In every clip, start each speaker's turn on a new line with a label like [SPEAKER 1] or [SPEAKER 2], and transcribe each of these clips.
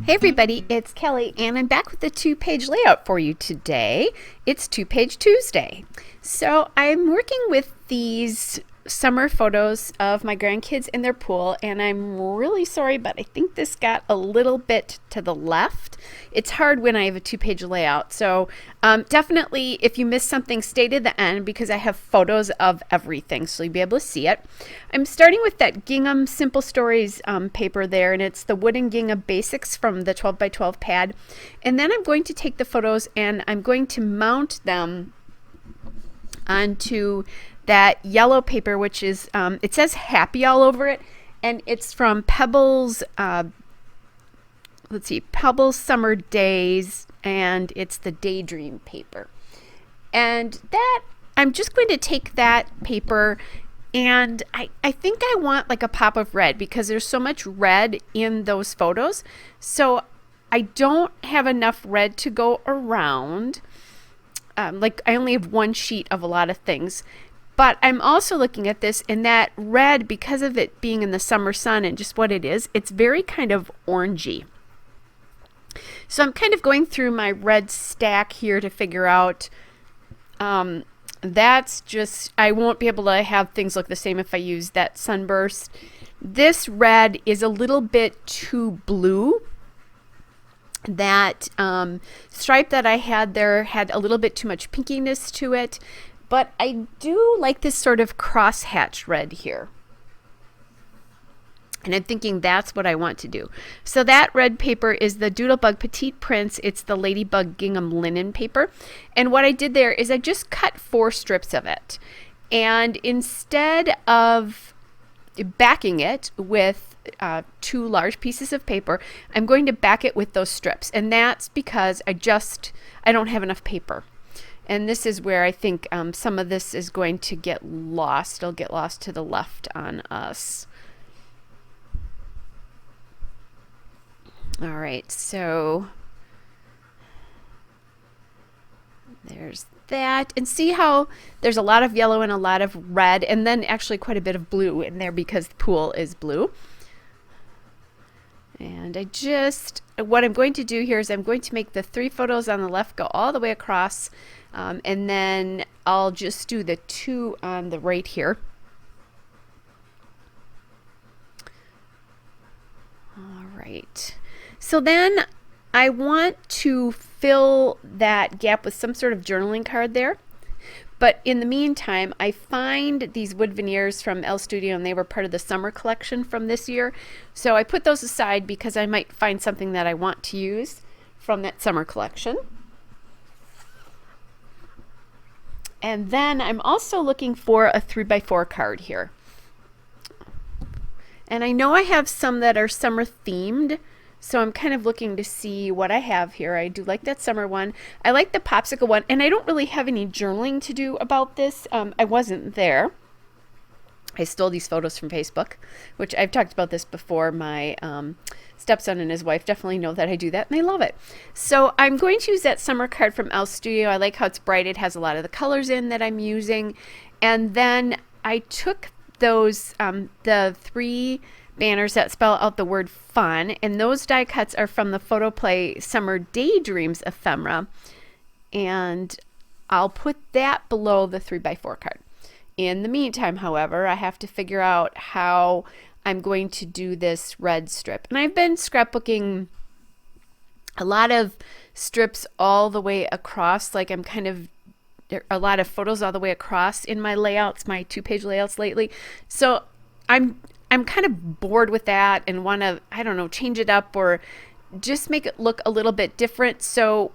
[SPEAKER 1] Hey everybody, it's Kelly and I'm back with the 2-page layout for you today. It's 2-page Tuesday. So I'm working with these summer photos of my grandkids in their pool, and I'm really sorry, but I think this got a little bit to the left. It's hard when I have a 2-page layout, so definitely if you miss something, stay to the end because I have photos of everything so you'll be able to see it. I'm starting with that gingham Simple Stories paper there, and it's the wooden gingham basics from the 12 by 12 pad, and then I'm going to take the photos and I'm going to mount them onto that yellow paper, which is it says happy all over it, and it's from Pebbles, let's see, Pebbles Summer Days, and it's the Daydream paper. And that, I'm just going to take that paper, and I think I want like a pop of red because there's so much red in those photos, so I don't have enough red to go around. Like I only have one sheet of a lot of things. But I'm also looking at this, and that red, because of it being in the summer sun and just what it is, it's very kind of orangey. So I'm kind of going through my red stack here to figure out, that's just, I won't be able to have things look the same if I use that sunburst. This red is a little bit too blue. That stripe that I had there had a little bit too much pinkiness to it. But I do like this sort of crosshatch red here. And I'm thinking that's what I want to do. So that red paper is the Doodlebug Petite Prints. It's the Ladybug Gingham linen paper. And what I did there is I just cut 4 strips of it. And instead of backing it with 2 large pieces of paper, I'm going to back it with those strips. And that's because I don't have enough paper. And this is where I think some of this is going to get lost. It'll get lost to the left on us. All right, so there's that. And see how there's a lot of yellow and a lot of red, and then actually quite a bit of blue in there because the pool is blue. And what I'm going to do here is I'm going to make the 3 photos on the left go all the way across. And then I'll just do the 2 on the right here. All right. So then I want to fill that gap with some sort of journaling card there. But in the meantime, I find these wood veneers from El Studio, and they were part of the summer collection from this year. So I put those aside because I might find something that I want to use from that summer collection. And then I'm also looking for a 3x4 card here. And I know I have some that are summer themed, so I'm kind of looking to see what I have here. I do like that summer one. I like the popsicle one, and I don't really have any journaling to do about this. I wasn't there. I stole these photos from Facebook, which I've talked about this before. My stepson and his wife definitely know that I do that, and they love it. So I'm going to use that summer card from El Studio. I like how it's bright. It has a lot of the colors in that I'm using. And then I took those, the 3 banners that spell out the word fun, and those die cuts are from the Photoplay Summer Daydreams ephemera. And I'll put that below the 3x4 card. In the meantime, however, I have to figure out how I'm going to do this red strip. And I've been scrapbooking a lot of strips all the way across, like I'm kind of a lot of photos all the way across in my layouts, my 2-page layouts lately. So I'm kind of bored with that and want to, I don't know, change it up or just make it look a little bit different. So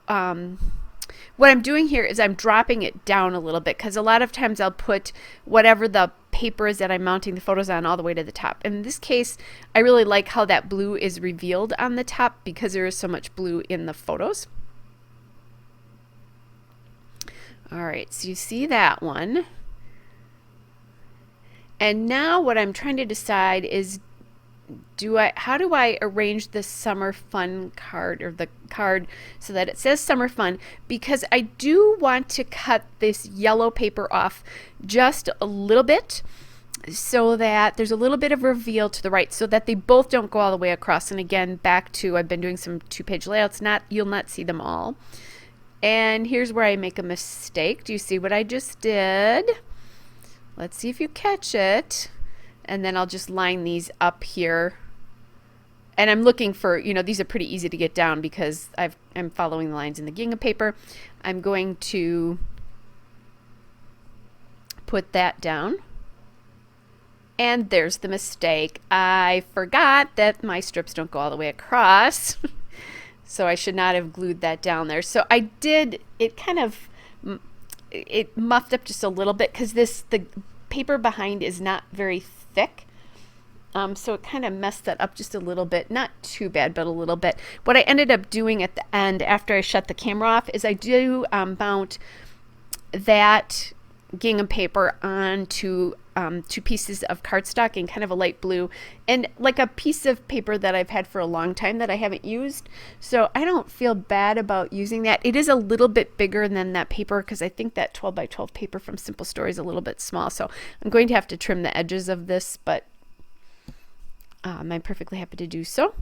[SPEAKER 1] what I'm doing here is I'm dropping it down a little bit because a lot of times I'll put whatever the paper is that I'm mounting the photos on all the way to the top. In this case, I really like how that blue is revealed on the top because there is so much blue in the photos. All right, so you see that one. And now what I'm trying to decide is how do I arrange the summer fun card, or the card so that it says summer fun, because I do want to cut this yellow paper off just a little bit so that there's a little bit of reveal to the right so that they both don't go all the way across. And again, back to, I've been doing some 2-page layouts, you'll not see them all. And here's where I make a mistake. Do you see what I just did? Let's see if you catch it. And then I'll just line these up here. And I'm looking for, these are pretty easy to get down because I'm following the lines in the gingham paper. I'm going to put that down. And there's the mistake. I forgot that my strips don't go all the way across. So I should not have glued that down there. So I did, it muffed up just a little bit because the paper behind is not very thick. So it kind of messed that up just a little bit. Not too bad, but a little bit. What I ended up doing at the end after I shut the camera off is I do mount that gingham paper onto 2 pieces of cardstock in kind of a light blue and like a piece of paper that I've had for a long time that I haven't used. So I don't feel bad about using that. It is a little bit bigger than that paper because I think that 12 by 12 paper from Simple Story is a little bit small. So I'm going to have to trim the edges of this, but I'm perfectly happy to do so.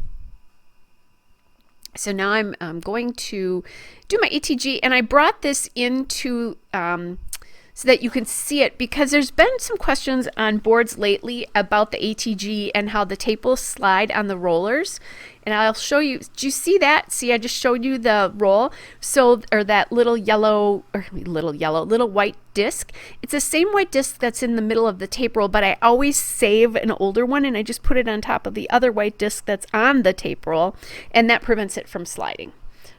[SPEAKER 1] So now I'm going to do my ATG, and I brought this into so that you can see it because there's been some questions on boards lately about the ATG and how the tape will slide on the rollers. And I'll show you. Do you see that? See, I just showed you the roll. So, or that little white disc. It's the same white disc that's in the middle of the tape roll, but I always save an older one and I just put it on top of the other white disc that's on the tape roll, and that prevents it from sliding.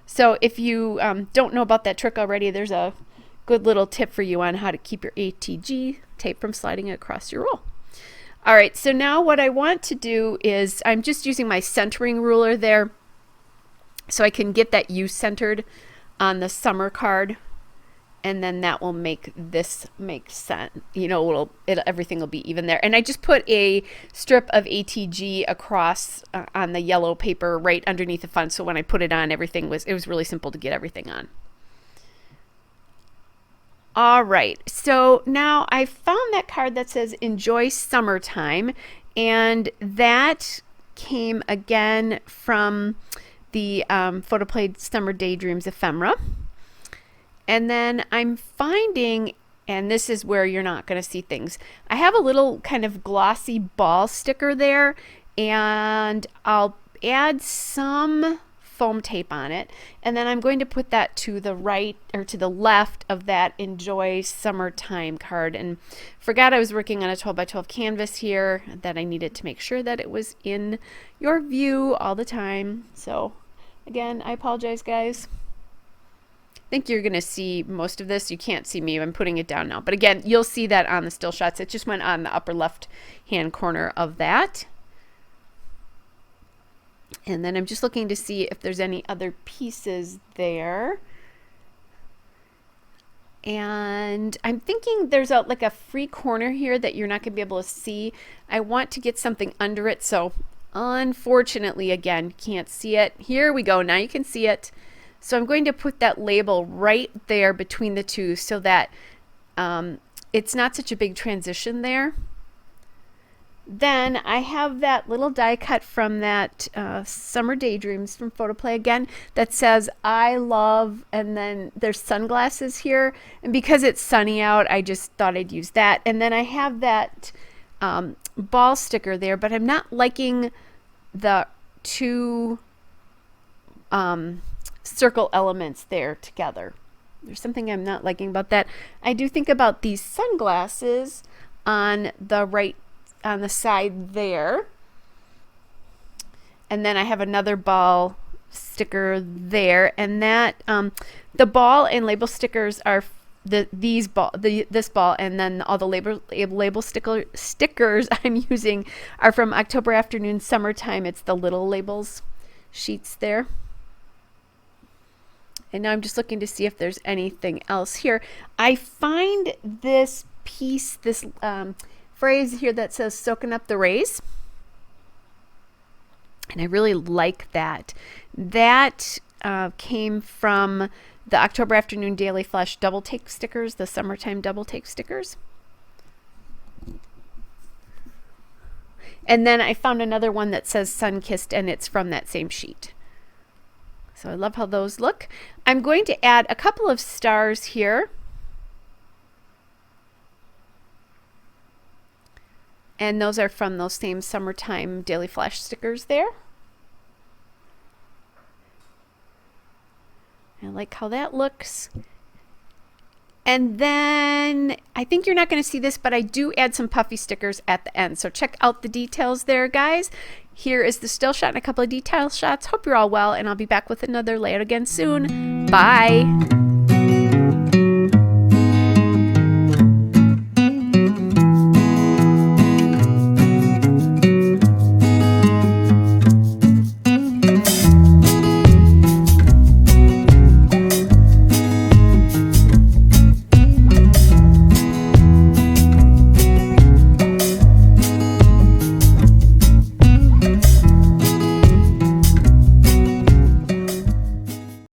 [SPEAKER 1] So if you don't know about that trick already, there's a good little tip for you on how to keep your ATG tape from sliding across your roll. All right, so now what I want to do is I'm just using my centering ruler there so I can get that U centered on the summer card, and then that will make this make sense. Everything will be even there. And I just put a strip of ATG across on the yellow paper right underneath the font, so when I put it on, it was really simple to get everything on. All right, so now I found that card that says Enjoy Summertime, and that came again from the Photoplay Summer Daydreams ephemera. And then I'm finding, and this is where you're not going to see things, I have a little kind of glossy ball sticker there, and I'll add some foam tape on it, and then I'm going to put that to the right or to the left of that Enjoy Summertime card. And forgot I was working on a 12 by 12 canvas here, that I needed to make sure that it was in your view all the time. So again, I apologize, guys. I think you're going to see most of this. You can't see me. I'm putting it down now. But again, you'll see that on the still shots. It just went on the upper left hand corner of that. And then I'm just looking to see if there's any other pieces there. And I'm thinking there's like a free corner here that you're not going to be able to see. I want to get something under it. So unfortunately, again, can't see it. Here we go. Now you can see it. So I'm going to put that label right there between the two so that it's not such a big transition there. Then I have that little die cut from that Summer Daydreams from Photoplay again that says I love, and then there's sunglasses here, and because it's sunny out I just thought I'd use that. And then I have that ball sticker there, but I'm not liking the two circle elements there together. There's something I'm not liking about that. I do think about these sunglasses on the right, on the side there, and then I have another ball sticker there, and that the ball and label stickers are this ball, and then all the label stickers I'm using are from October Afternoon Summertime. It's the little labels sheets there. And now I'm just looking to see if there's anything else here. I find this piece, this phrase here that says soaking up the rays, and I really like that. That came from the October Afternoon Daily Flash double take stickers, the summertime double take stickers. And then I found another one that says Sun-Kissed, and it's from that same sheet. So I love how those look. I'm going to add a couple of stars here. And those are from those same summertime Daily Flash stickers there. I like how that looks. And then I think you're not going to see this, but I do add some puffy stickers at the end. So check out the details there, guys. Here is the still shot and a couple of detail shots. Hope you're all well, and I'll be back with another layout again soon. Bye.